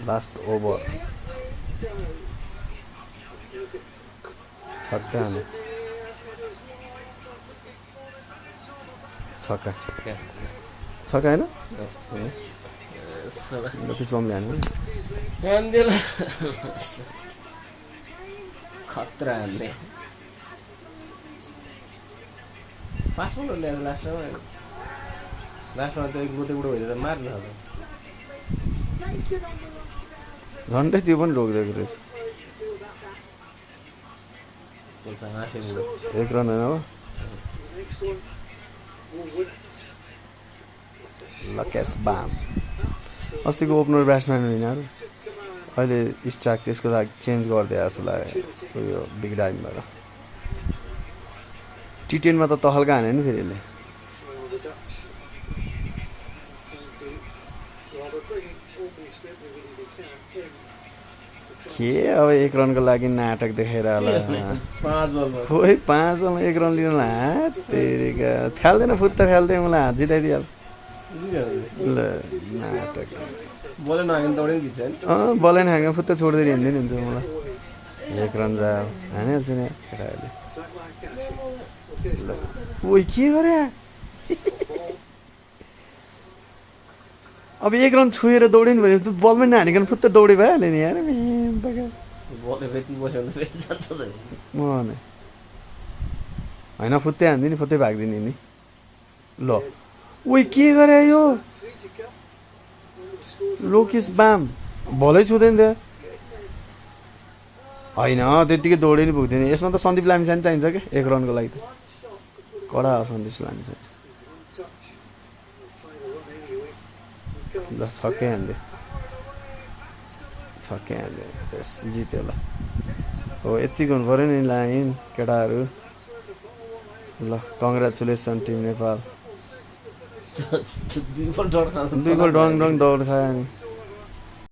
last over छक्का हाने छक्का छक्का छक्का होइन साला त्यसमा पनि हान्यो हान्देला खतरा हान्ने फास्टमा ल्याएर लास्टमा त एक बुटे बुटो भइदिएर मार्नु अब झन्डै त्यो पनि रोकिरहेको रहेछ हाँसे बुढो एक रन होइन अब लकेस बाम अस्तिको ओपनर ब्याट्सम्यान हो यिनीहरू अहिले स्ट्राइक त्यसको लागि चेन्ज गरिदिए जस्तो लाग्यो उयो बिग डाइमबाट टी10मा त तहल्का हाने नि फेरि यसले के अब एक रनको लागि नाटक देखाएर होला 5 बलमा खोइ 5 बलमा एक रन लिनु तेरिका फ्याल्दैन फुत्ता फ्याल्दै मलाई हात जिताइदियो ल नाटक बोले नहाग्ने दौडे नि भित्र बलै नहाग्यो फुत्ता छोडिदिएर हिँड्दै नि हुन्छ मलाई एक रन जा हानिहाल्छ नि केटाहरूले ल ओइ के गरे अब एक रन छोएर दौड्यो नि भने त बलमै नहानिकन फुत्ता दौडे भइहाल्यो नि यार बोले फेरि बस्यो भने फेरि जान्छ त होइन फुत्तै हान्दिने फुत्तै भागिदिने नि ल ओइ के गरे यो लोकेश बाम भलै छुँदैन थियो होइन त्यत्तिकै दौडे नि पुग्दैन यसमा त सन्दीप लामिछाने चाहिन्छ क्या एक रनको लागि त कडा हो सन्दीप लामिछाने ल छक्कै हान्दे जित्यो ल हो यतिको हुनु पऱ्यो नि लाइन केटाहरू ल कङ्ग्रेचुलेसन टिम नेपाल 2 बल डट खानु 2 गोल डङ डङ दौड खायो नि